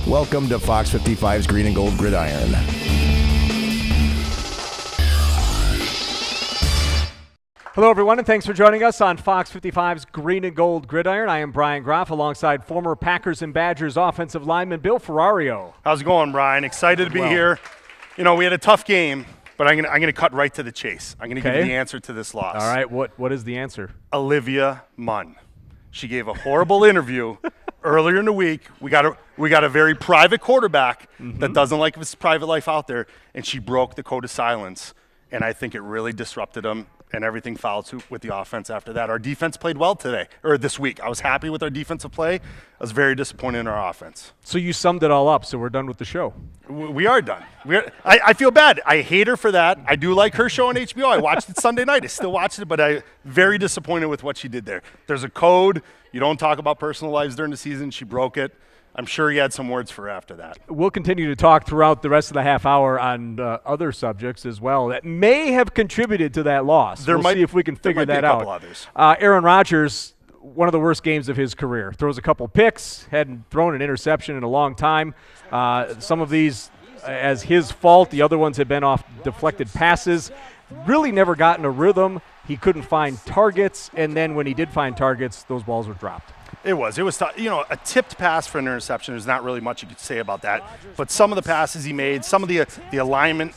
Welcome to Fox 55's Green and Gold Gridiron. Hello, everyone, and thanks for joining us on Fox 55's Green and Gold Gridiron. I am Brian Groff, alongside former Packers and Badgers offensive lineman Bill Ferrario. How's it going, Brian? Excited to be here. You know, we had a tough game, but I'm gonna cut right to the chase. I'm gonna give you the answer to this loss. All right, what is the answer? Olivia Munn. She gave a horrible interview earlier in the week. We got a very private quarterback that doesn't like his private life out there, and she broke the code of silence, and I think it really disrupted him. And everything followed suit with the offense after that. Our defense played well this week. I was happy with our defensive play. I was very disappointed in our offense. So you summed it all up, so we're done with the show. We are done. I feel bad. I hate her for that. I do like her show on HBO. I watched it Sunday night. I still watched it, but I'm very disappointed with what she did there. There's a code. You don't talk about personal lives during the season. She broke it. I'm sure he had some words for her after that. We'll continue to talk throughout the rest of the half hour on other subjects as well that may have contributed to that loss. We'll see if we can figure that out. Others. Aaron Rodgers, one of the worst games of his career. Throws a couple picks, hadn't thrown an interception in a long time. Some of these as his fault. The other ones have been off deflected passes. Really never got in a rhythm. He couldn't find targets, and then when he did find targets, those balls were dropped. It was tough. You know, a tipped pass for an interception, there's not really much you could say about that. But some of the passes he made, some of the alignment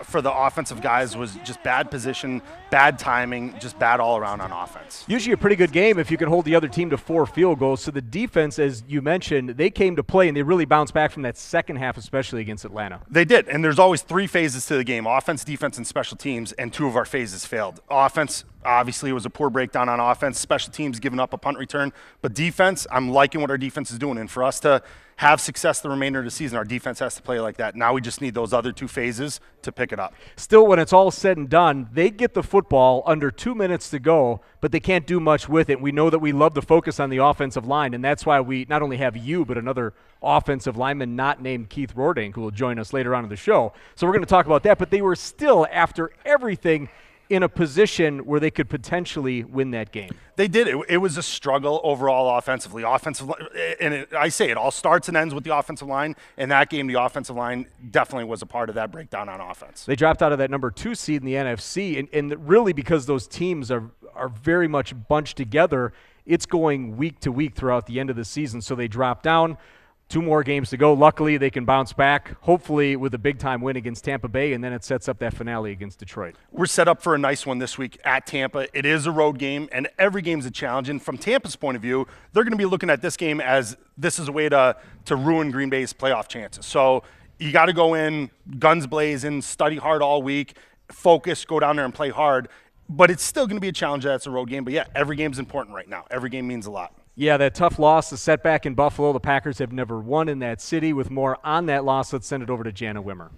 for the offensive guys was just bad position, bad timing, just bad all around on offense. Usually a pretty good game if you can hold the other team to 4 field goals. So the defense, as you mentioned, they came to play, and they really bounced back from that second half, especially against Atlanta. They did, and there's always 3 phases to the game: offense, defense, and special teams, and 2 of our phases failed. Offense, obviously, it was a poor breakdown on offense. Special teams giving up a punt return. But defense, I'm liking what our defense is doing. And for us to have success the remainder of the season, our defense has to play like that. Now we just need those other 2 phases to pick it up. Still, when it's all said and done, they get the football under 2 minutes to go, but they can't do much with it. We know that we love to focus on the offensive line, and that's why we not only have you, but another offensive lineman not named Keith Roerdink, who will join us later on in the show. So we're going to talk about that, but they were still, after everything, in a position where they could potentially win that game. They did. It was a struggle overall offensively. I say it all starts and ends with the offensive line. In that game, the offensive line definitely was a part of that breakdown on offense. They dropped out of that number 2 seed in the NFC, and really because those teams are very much bunched together, it's going week to week throughout the end of the season. So they drop down. 2 more games to go. Luckily, they can bounce back, hopefully with a big-time win against Tampa Bay, and then it sets up that finale against Detroit. We're set up for a nice one this week at Tampa. It is a road game, and every game's a challenge. And from Tampa's point of view, they're going to be looking at this game as this is a way to ruin Green Bay's playoff chances. So you got to go in, guns blazing, study hard all week, focus, go down there and play hard. But it's still going to be a challenge that it's a road game. But, yeah, every game's important right now. Every game means a lot. Yeah, that tough loss, the setback in Buffalo. The Packers have never won in that city. With more on that loss, let's send it over to Jana Wimmer.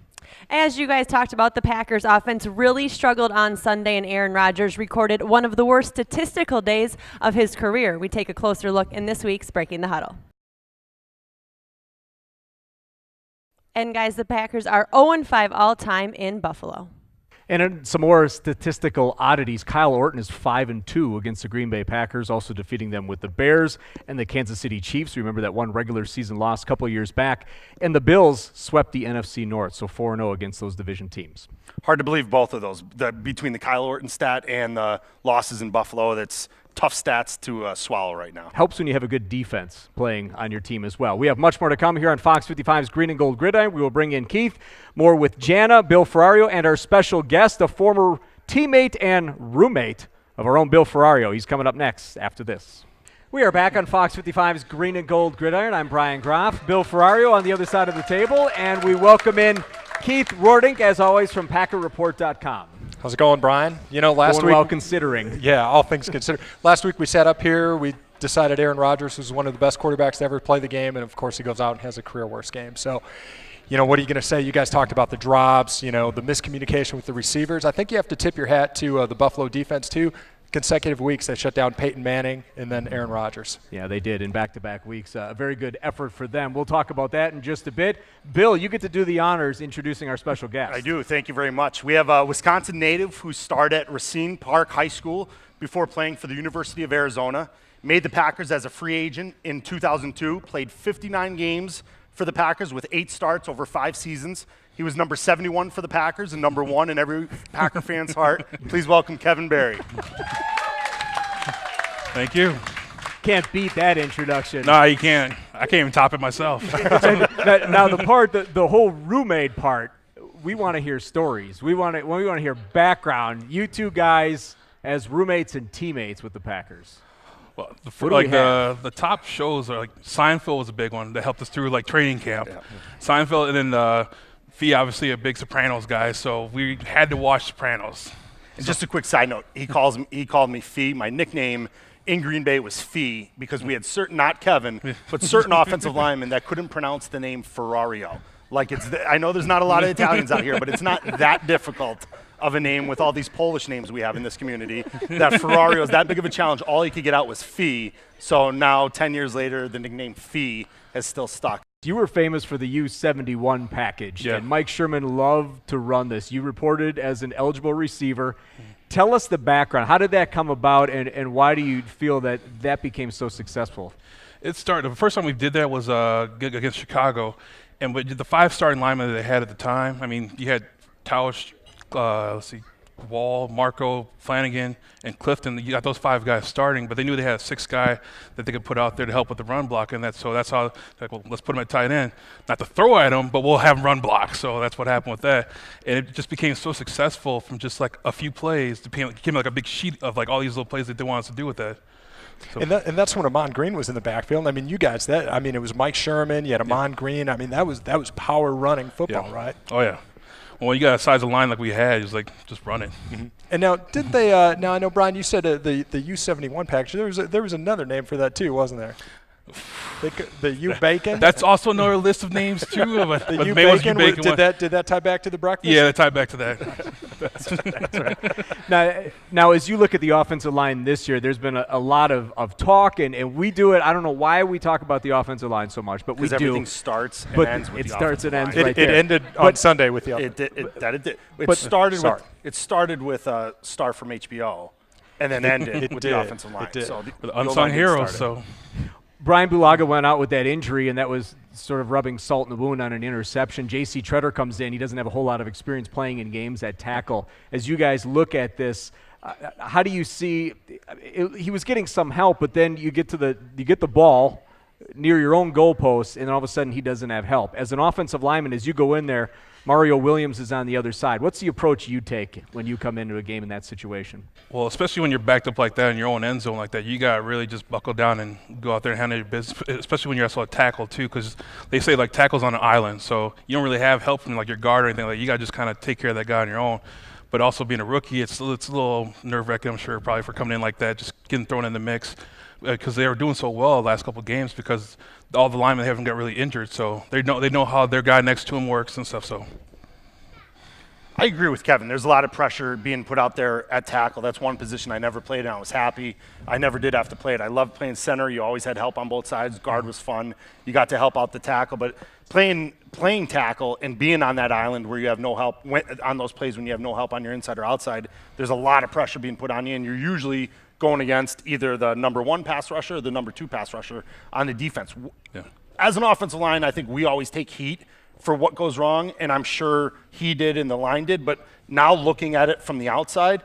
As you guys talked about, the Packers offense really struggled on Sunday, and Aaron Rodgers recorded one of the worst statistical days of his career. We take a closer look in this week's Breaking the Huddle. And guys, the Packers are 0-5 all-time in Buffalo. And some more statistical oddities. Kyle Orton is 5-2 against the Green Bay Packers, also defeating them with the Bears and the Kansas City Chiefs. Remember that one regular season loss a couple of years back. And the Bills swept the NFC North, so 4-0 against those division teams. Hard to believe both of those. Between the Kyle Orton stat and the losses in Buffalo, that's tough stats to swallow right now. Helps when you have a good defense playing on your team as well. We have much more to come here on Fox 55's Green and Gold Gridiron. We will bring in Keith, more with Jana, Bill Ferrario, and our special guest, a former teammate and roommate of our own Bill Ferrario. He's coming up next after this. We are back on Fox 55's Green and Gold Gridiron. I'm Brian Groff, Bill Ferrario on the other side of the table, and we welcome in Keith Roerdink, as always, from PackerReport.com. How's it going, Brian? You know, last week, well, considering. Yeah, all things considered. Last week we sat up here. We decided Aaron Rodgers was one of the best quarterbacks to ever play the game, and of course he goes out and has a career worst game. So, you know, what are you going to say? You guys talked about the drops, you know, the miscommunication with the receivers. I think you have to tip your hat to the Buffalo defense too. Consecutive weeks they shut down Peyton Manning and then Aaron Rodgers. Yeah, they did in back-to-back weeks. A very good effort for them. We'll talk about that in just a bit. Bill, you get to do the honors introducing our special guest. I do. Thank you very much. We have a Wisconsin native who started at Racine Park High School before playing for the University of Arizona. Made the Packers as a free agent in 2002, played 59 games for the Packers with 8 starts over 5 seasons. He was number 71 for the Packers and number 1 in every Packer fan's heart. Please welcome Kevin Barry. Thank you. Can't beat that introduction. No, you can't. I can't even top it myself. Now the whole roommate part, we want to hear stories. We want to hear background. You two guys as roommates and teammates with the Packers. Well, the top shows are like Seinfeld was a big one that helped us through like training camp. Yeah. Seinfeld, and then Fee, obviously a big Sopranos guy, so we had to watch Sopranos. And just a quick side note, he called me Fee. My nickname in Green Bay was Fee because we had certain, not Kevin, but certain offensive linemen that couldn't pronounce the name Ferrario. Like I know there's not a lot of Italians out here, but it's not that difficult of a name with all these Polish names we have in this community. That Ferrario is that big of a challenge. All he could get out was Fee. So now, 10 years later, the nickname Fee has still stuck. You were famous for the U71 package, yeah. And Mike Sherman loved to run this. You reported as an eligible receiver. Tell us the background. How did that come about, and why do you feel that became so successful? It started. The first time we did that was against Chicago, and with the 5 starting linemen that they had at the time. I mean, you had Tausch, Wall, Marco, Flanagan, and Clifton. You got those 5 guys starting, but they knew they had a 6th guy that they could put out there to help with the run block, and that's how, like, well, let's put him at tight end. Not to throw at him, but we'll have him run block. So that's what happened with that. And it just became so successful from just like a few plays to became like a big sheet of like all these little plays that they want us to do with that. So. And that's when Amon Green was in the backfield. I mean, you guys, it was Mike Sherman, you had Amon Green. I mean, that was power running football, right? Oh, yeah. Well, when you got a size of line like we had, it was like just run it. Mm-hmm. And now, did they? Now I know, Brian, you said the U71 package. There was another name for that too, wasn't there? The U Bacon. That's also another list of names too. The U Bacon. Did that tie back to the breakfast? Yeah, that tied back to that. That's right. Now, as you look at the offensive line this year, there's been a lot of talk, and we do it. I don't know why we talk about the offentive line so much, but we do. Because everything starts and ends with the offensive line. Right there. It ended on Sunday with the It did. It started with a star from HBO, and then ended with the offensive line. It did. So the unsung heroes. So. Brian Bulaga went out with that injury, and that was sort of rubbing salt in the wound on an interception. J.C. Treader comes in. He doesn't have a whole lot of experience playing in games at tackle. As you guys look at this, how do you see he was getting some help, but then you get the ball near your own goalpost, and then all of a sudden he doesn't have help. As an offensive lineman, as you go in there, Mario Williams is on the other side. What's the approach you take when you come into a game in that situation? Well, especially when you're backed up like that in your own end zone like that, you got to really just buckle down and go out there and handle your business, especially when you're also a tackle too, because they say like tackle's on an island, so you don't really have help from like your guard or anything. Like you got to just kind of take care of that guy on your own. But also being a rookie, it's a little nerve-wracking, I'm sure, probably for coming in like that, just getting thrown in the mix. Because they were doing so well the last couple of games because all the linemen haven't got really injured, so they know how their guy next to him works and stuff. So I agree with Kevin. There's a lot of pressure being put out there at tackle. That's one position I never played in. I was happy. I never did have to play it. I loved playing center. You always had help on both sides. Guard was fun. You got to help out the tackle, but playing tackle and being on that island where you have no help on those plays when you have no help on your inside or outside, there's a lot of pressure being put on you, and you're usually going against either the number 1 pass rusher or the number 2 pass rusher on the defense. Yeah. As an offensive line, I think we always take heat for what goes wrong, and I'm sure he did and the line did, but now looking at it from the outside,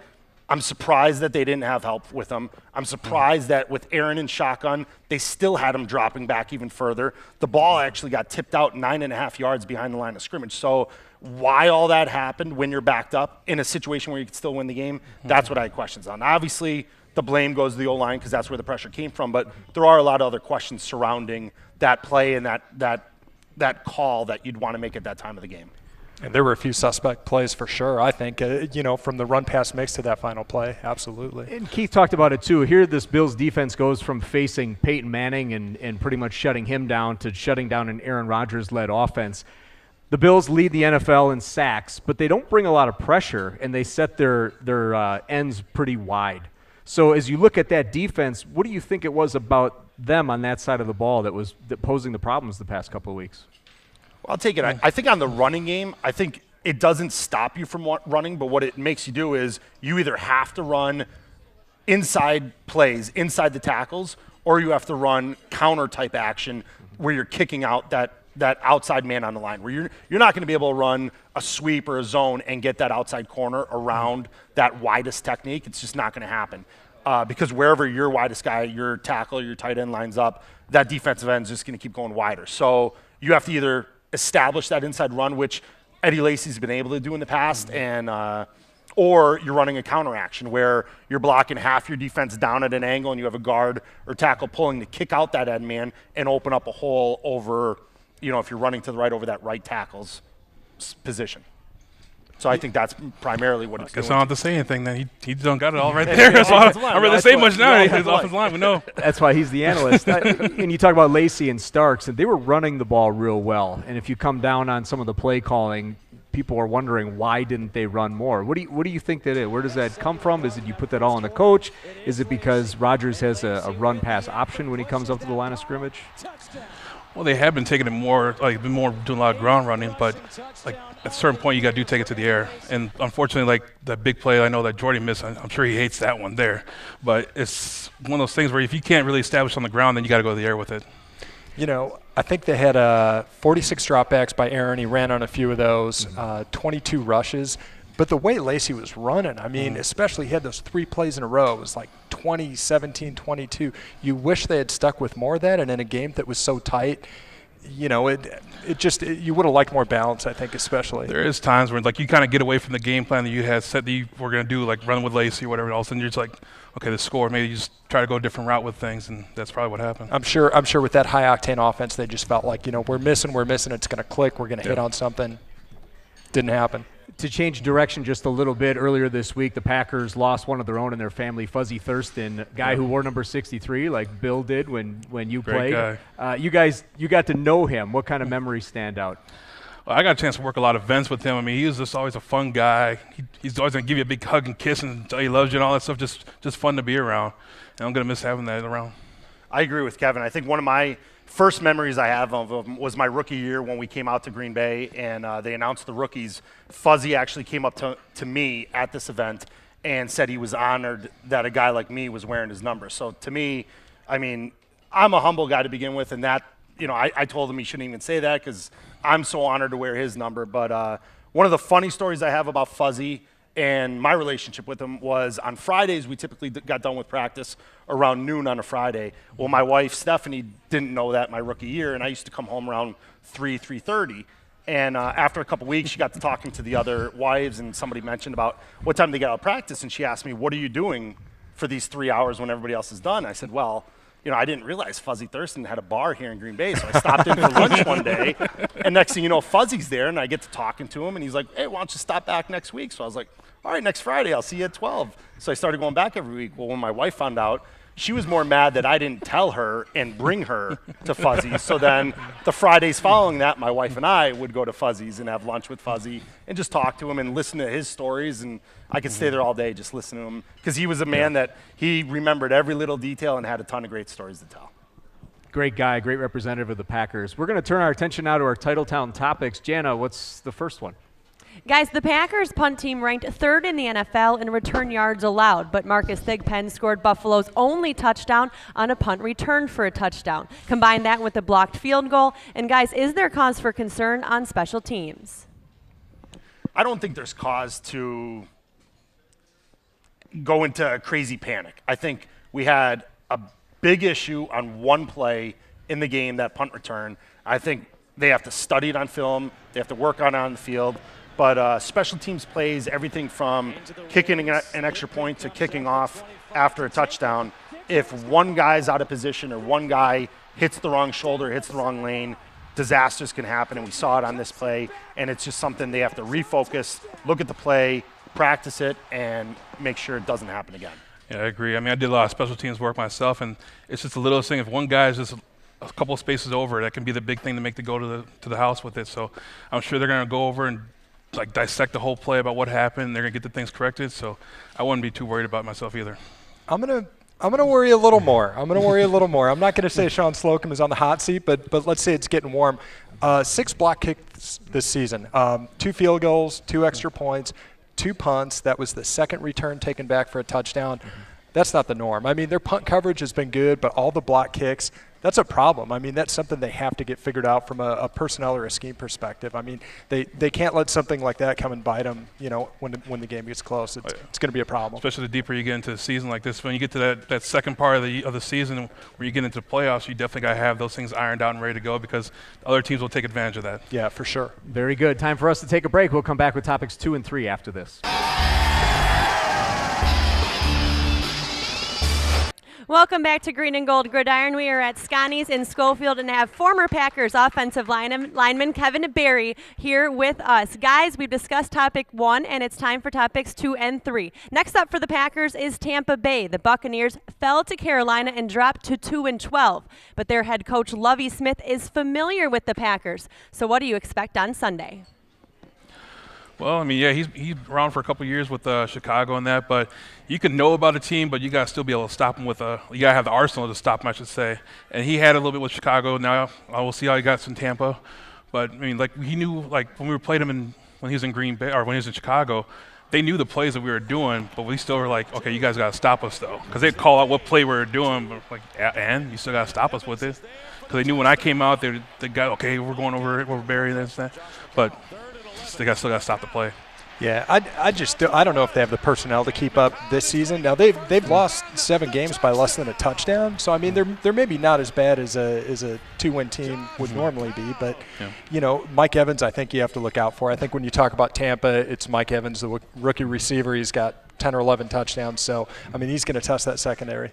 I'm surprised that they didn't have help with him. I'm surprised that with Aaron and shotgun, they still had him dropping back even further. The ball actually got tipped out 9.5 yards behind the line of scrimmage. So why all that happened when you're backed up in a situation where you could still win the game, that's what I had questions on. Obviously, the blame goes to the O-line because that's where the pressure came from, but there are a lot of other questions surrounding that play and that call that you'd want to make at that time of the game. And there were a few suspect plays for sure, I think, from the run-pass mix to that final play, absolutely. And Keith talked about it too. Here this Bills defense goes from facing Peyton Manning and pretty much shutting him down to shutting down an Aaron Rodgers-led offense. The Bills lead the NFL in sacks, but they don't bring a lot of pressure, and they set their ends pretty wide. So as you look at that defense, what do you think it was about them on that side of the ball that was posing the problems the past couple of weeks? Well, I'll take it. I think on the running game, I think it doesn't stop you from running, but what it makes you do is you either have to run inside plays, inside the tackles, or you have to run counter-type action where you're kicking out that outside man on the line, where you're not going to be able to run a sweep or a zone and get that outside corner around that widest technique. It's just not going to happen. Because wherever your widest guy, your tackle, your tight end lines up, that defensive end is just going to keep going wider. So you have to either establish that inside run, which Eddie Lacy's been able to do in the past, and or you're running a counter action where you're blocking half your defense down at an angle and you have a guard or tackle pulling to kick out that end man and open up a hole over, if you're running to the right, over that right tackle's position. So I think that's primarily what it's doing. I don't have to say anything then. He done got it all right there. That's why I'm ready to say much now. He's offensive line, we know. That's why he's the analyst. And you talk about Lacy and Starks, and they were running the ball real well. And if you come down on some of the play calling, people are wondering why didn't they run more? What do you think that is? Where does that come from? Is it you put that all on the coach? Is it because Rodgers has a run pass option when he comes up to the line of scrimmage? Well, they have been taking it more, doing a lot of ground running, but at a certain point you got to take it to the air. And unfortunately, that big play I know that Jordy missed, I'm sure he hates that one there. But it's one of those things where if you can't really establish on the ground, then you got to go to the air with it. I think they had 46 dropbacks by Aaron. He ran on a few of those, 22 rushes. But the way Lacy was running, especially he had those 3 plays in a row. It was like 20, 17, 22. You wish they had stuck with more of that. And in a game that was so tight, you would have liked more balance, I think, especially. There is times where you kind of get away from the game plan that you had set that you were going to do, like run with Lacy or whatever. All of a sudden you're just like, okay, the score. Maybe you just try to go a different route with things, and that's probably what happened. I'm sure with that high-octane offense, they just felt like, we're missing. It's going to click. We're going to hit on something. Didn't happen. To change direction just a little bit, earlier this week, the Packers lost one of their own in their family, Fuzzy Thurston, guy who wore number 63 like Bill did when you Great played. Guy. You got to know him. What kind of memories stand out? Well, I got a chance to work a lot of events with him. He was just always a fun guy. He's always going to give you a big hug and kiss and tell he loves you and all that stuff, just fun to be around. And I'm going to miss having that around. I agree with Kevin. I think one of my first memories I have of him was my rookie year when we came out to Green Bay and they announced the rookies. Fuzzy actually came up to me at this event and said he was honored that a guy like me was wearing his number. So to me, I'm a humble guy to begin with, and that, I told him he shouldn't even say that because I'm so honored to wear his number. But one of the funny stories I have about Fuzzy and my relationship with him was on Fridays, we typically got done with practice around noon on a Friday. Well, my wife, Stephanie, didn't know that my rookie year, and I used to come home around 3:30. And after a couple weeks, she got to talking to the other wives, and somebody mentioned about what time they got out of practice, and she asked me, what are you doing for these 3 hours when everybody else is done? I said, well, I didn't realize Fuzzy Thurston had a bar here in Green Bay, so I stopped in for lunch one day, and next thing you know, Fuzzy's there, and I get to talking to him, and he's like, hey, why don't you stop back next week? So I was like, all right, next Friday, I'll see you at 12. So I started going back every week. Well, when my wife found out, she was more mad that I didn't tell her and bring her to Fuzzy's. So then the Fridays following that, my wife and I would go to Fuzzy's and have lunch with Fuzzy and just talk to him and listen to his stories. And I could stay there all day just listening to him because he was a man that he remembered every little detail and had a ton of great stories to tell. Great guy, great representative of the Packers. We're going to turn our attention now to our Titletown topics. Jana, what's the first one? Guys, the Packers punt team ranked 3rd in the NFL in return yards allowed, but Marcus Thigpen scored Buffalo's only touchdown on a punt return for a touchdown. Combine that with a blocked field goal, and guys, is there cause for concern on special teams? I don't think there's cause to go into a crazy panic. I think we had a big issue on one play in the game, that punt return. I think they have to study it on film. They have to work on it on the field. But special teams plays everything from kicking an extra point to kicking off after a touchdown. If one guy's out of position or one guy hits the wrong shoulder, hits the wrong lane, disasters can happen, and we saw it on this play. And it's just something they have to refocus, look at the play, practice it, and make sure it doesn't happen again. Yeah, I agree. I did a lot of special teams work myself, and it's just the littlest thing. If one guy is just a couple of spaces over, that can be the big thing to make to go to the house with it. So I'm sure they're going to go over and dissect the whole play about what happened. They're going to get the things corrected. So I wouldn't be too worried about myself either. I'm gonna worry a little more. I'm not gonna say Sean Slocum is on the hot seat, but let's say it's getting warm. 6 block kicks this season, 2 field goals, 2 extra points, 2 punts. That was the second return taken back for a touchdown. That's not the norm. Their punt coverage has been good, but all the block kicks, that's a problem. I mean, that's something they have to get figured out from a personnel or a scheme perspective. I mean, they can't let something like that come and bite them, when the game gets close. It's going to be a problem. Especially the deeper you get into the season like this. When you get to that second part of the season where you get into the playoffs, you definitely got to have those things ironed out and ready to go because other teams will take advantage of that. Yeah, for sure. Very good. Time for us to take a break. We'll come back with topics 2 and 3 after this. Welcome back to Green and Gold Gridiron. We are at Scotty's in Schofield and have former Packers offensive lineman Kevin Barry here with us. Guys, we've discussed topic 1, and it's time for topics 2 and 3. Next up for the Packers is Tampa Bay. The Buccaneers fell to Carolina and dropped to 2-12, but their head coach Lovie Smith is familiar with the Packers. So what do you expect on Sunday? Well, I mean, yeah, he's around for a couple of years with Chicago and that, but you can know about a team, but you got to still be able to stop him with you got to have the arsenal to stop him, I should say. And he had a little bit with Chicago. Now we'll see how he got in Tampa. But, I mean, like, he knew, like, when we played him when he was in Green Bay or when he was in Chicago, they knew the plays that we were doing, but we still were like, okay, you guys got to stop us, though. Because they'd call out what play we were doing, but like, and you still got to stop us with it. Because they knew when I came out, they got, okay, we're going over Barry and that. But they still got to stop the play. Yeah, I don't know if they have the personnel to keep up this season. Now they've lost 7 games by less than a touchdown, so I mean they're maybe not as bad as a 2-win team would normally be. But Mike Evans, I think you have to look out for. I think when you talk about Tampa, it's Mike Evans, the rookie receiver. He's got 10 or 11 touchdowns, so I mean he's going to test that secondary.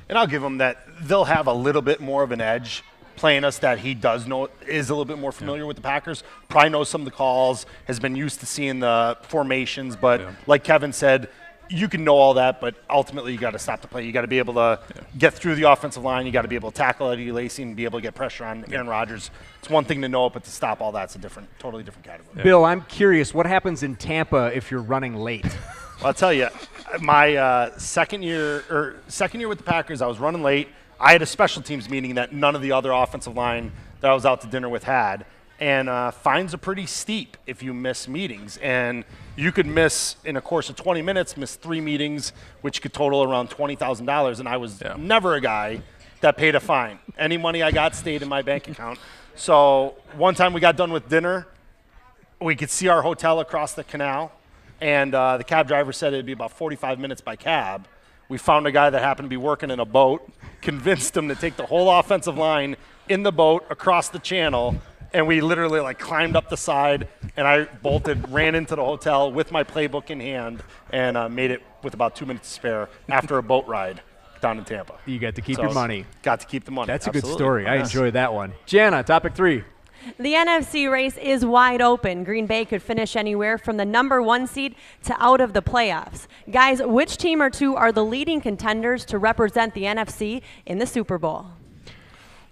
And I'll give them that they'll have a little bit more of an edge playing us that he does know is a little bit more familiar with the Packers, probably knows some of the calls, has been used to seeing the formations. But like Kevin said, you can know all that, but ultimately you got to stop the play. You got to be able to get through the offensive line. You got to be able to tackle Eddie Lacy and be able to get pressure on Aaron Rodgers. It's one thing to know it, but to stop all that's a totally different category. Bill, I'm curious, what happens in Tampa if you're running late? Well, I'll tell you, my second year with the Packers, I was running late. I had a special teams meeting that none of the other offensive line that I was out to dinner with had. And fines are pretty steep if you miss meetings. And you could miss, in a course of 20 minutes, miss 3 meetings, which could total around $20,000. And I was never a guy that paid a fine. Any money I got stayed in my bank account. So one time we got done with dinner, we could see our hotel across the canal. And the cab driver said it would be about 45 minutes by cab. We found a guy that happened to be working in a boat, convinced him to take the whole offensive line in the boat across the channel, and we literally climbed up the side, and I bolted, ran into the hotel with my playbook in hand, and made it with about 2 minutes to spare after a boat ride down in Tampa. You got to keep your money. Got to keep the money. That's Absolutely. a good story. I enjoyed that one. Jana, topic 3. The NFC race is wide open. Green Bay could finish anywhere from the number 1 seed to out of the playoffs. Guys, which team or two are the leading contenders to represent the NFC in the Super Bowl?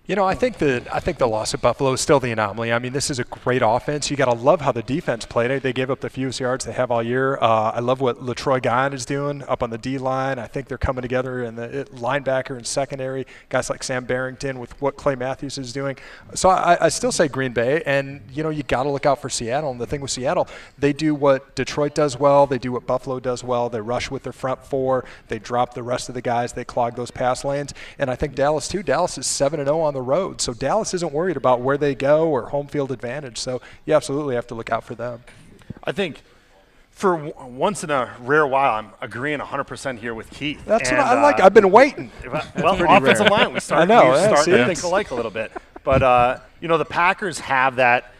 I think the loss at Buffalo is still the anomaly. I mean, this is a great offense. You got to love how the defense played it. They gave up the fewest yards they have all year. I love what LaTroy Guyon is doing up on the D line. I think they're coming together in the linebacker and secondary. Guys like Sam Barrington with what Clay Matthews is doing. So I still say Green Bay, and you got to look out for Seattle. And the thing with Seattle, they do what Detroit does well. They do what Buffalo does well. They rush with their front 4. They drop the rest of the guys. They clog those pass lanes. And I think Dallas too. Dallas is 7-0 on the road. So Dallas isn't worried about where they go or home field advantage. So you absolutely have to look out for them. I think for once in a rare while, I'm agreeing 100% here with Keith. That's what I like. I've been waiting. Well, offensive line, we start to think alike a little bit. But, the Packers have that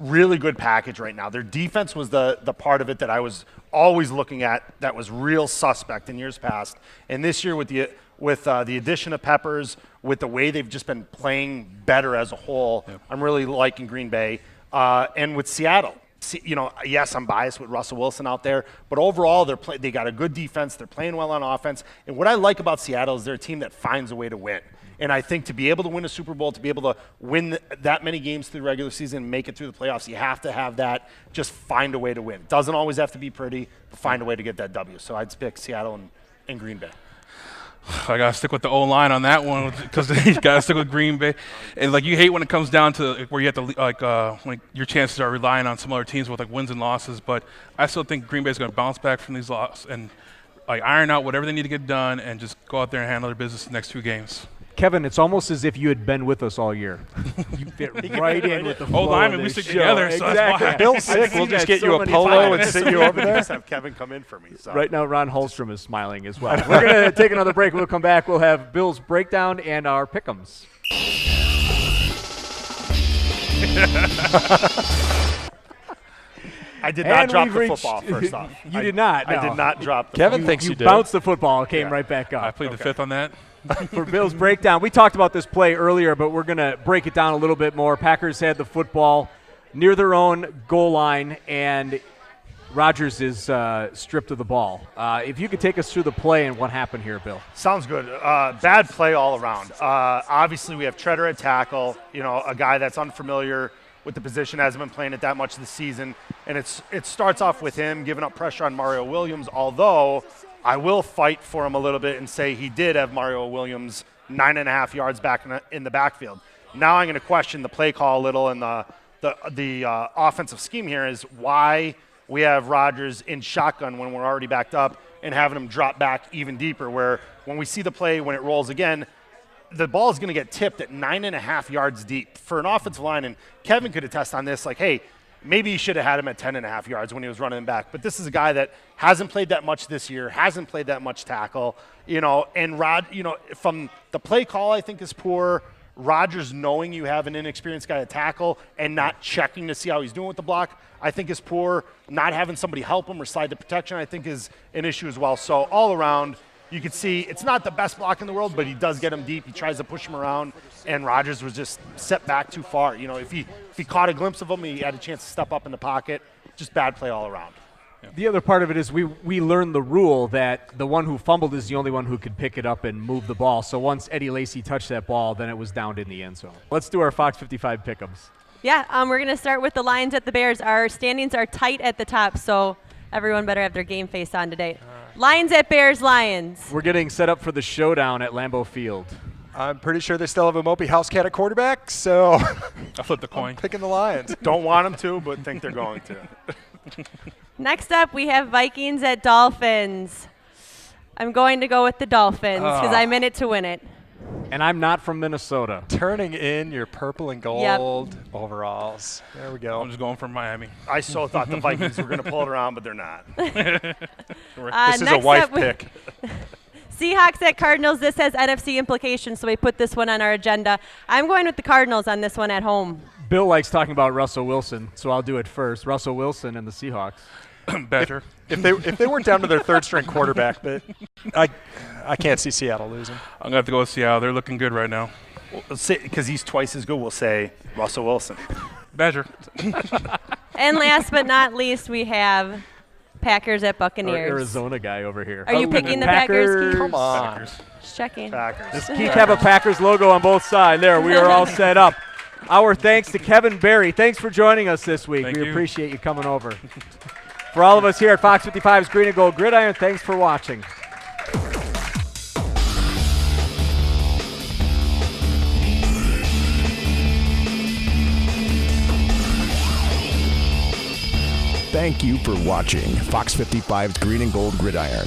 really good package right now. Their defense was the part of it that I was always looking at that was real suspect in years past. And this year with the addition of Peppers, with the way they've just been playing better as a whole, I'm really liking Green Bay. And with Seattle, yes, I'm biased with Russell Wilson out there, but overall they got a good defense. They're playing well on offense. And what I like about Seattle is they're a team that finds a way to win. And I think to be able to win a Super Bowl, to be able to win that many games through the regular season and make it through the playoffs, you have to have that, just find a way to win. It doesn't always have to be pretty, but find a way to get that W. So I'd pick Seattle and Green Bay. I got to stick with the O-line on that one because you got to stick with Green Bay. And, you hate when it comes down to where you have to, when your chances are relying on some other teams with, wins and losses. But I still think Green Bay's going to bounce back from these losses and, iron out whatever they need to get done and just go out there and handle their business the next 2 games. Kevin, it's almost as if you had been with us all year. You fit right in with the flow. Lineman, of we this stick show. together, so that's why. Bill's sick. We'll just get you a polo and sit you over there. Just have Kevin come in for me. So. Right now, Ron Holstrom is smiling as well. We're going to take another break. We'll come back. We'll have Bill's breakdown and our pick'ems. I did not drop the reached- football first off. You did not. I no. did not drop the Kevin football. thinks you did. Bounced the football, came Yeah. right back up. I plead the fifth on that. For Bill's breakdown, we talked about this play earlier, but we're going to break it down a little bit more. Packers had the football near their own goal line, and Rodgers is stripped of the ball. If you could take us through the play and what happened here, Bill. Sounds good. Bad play all around. Obviously, we have Treader at tackle, a guy that's unfamiliar with the position, hasn't been playing it that much this season. And it starts off with him giving up pressure on Mario Williams, although I will fight for him a little bit and say he did have Mario Williams 9.5 yards back in the backfield. Now I'm going to question the play call a little, and the offensive scheme here is why we have Rodgers in shotgun when we're already backed up and having him drop back even deeper, where when we see the play, when it rolls again, the ball is going to get tipped at 9.5 yards deep. For an offensive line, and Kevin could attest on this, like, hey, maybe you should have had him at 10.5 yards when he was running back. But this is a guy that hasn't played that much this year, hasn't played that much tackle, and from the play call, I think is poor. Rodgers knowing you have an inexperienced guy to tackle and not checking to see how he's doing with the block, I think is poor. Not having somebody help him or slide the protection, I think is an issue as well. So all around, you could see it's not the best block in the world, but he does get him deep. He tries to push him around, and Rodgers was just set back too far. If he caught a glimpse of him, he had a chance to step up in the pocket. Just bad play all around. The other part of it is we learned the rule that the one who fumbled is the only one who could pick it up and move the ball. So once Eddie Lacy touched that ball, then it was down in the end zone. Let's do our Fox 55 pick'ems. Yeah, we're going to start with the Lions at the Bears. Our standings are tight at the top, so everyone better have their game face on today. Lions at Bears, Lions. We're getting set up for the showdown at Lambeau Field. I'm pretty sure they still have a Mopey House Cat at quarterback, so I flipped the coin. picking the Lions. Don't want them to, but think they're going to. Next up, we have Vikings at Dolphins. I'm going to go with the Dolphins because I'm in it to win it. And I'm not from Minnesota. Turning in your purple and gold overalls. There we go. I'm just going for Miami. I so thought the Vikings were going to pull it around, but they're not. This is a next wife up we- pick. Seahawks at Cardinals. This has NFC implications, so we put this one on our agenda. I'm going with the Cardinals on this one at home. Bill likes talking about Russell Wilson, so I'll do it first. Russell Wilson and the Seahawks. Badger. If they weren't down to their third string quarterback, but I can't see Seattle losing. I'm going to have to go with Seattle. They're looking good right now. Because he's twice as good, we'll say Russell Wilson. Badger. And last but not least, we have Packers at Our Buccaneers. Arizona guy over here. Are you picking the Packers, Keith? Come on. Packers. Just checking. Packers. Does Keith have a Packers logo on both sides? There, we are all set up. Our thanks to Kevin Berry. Thanks for joining us this week. Thank We you. appreciate you coming over. For all of us here at Fox 55's Green and Gold Gridiron, thanks for watching. Thank you for watching Fox 55's Green and Gold Gridiron.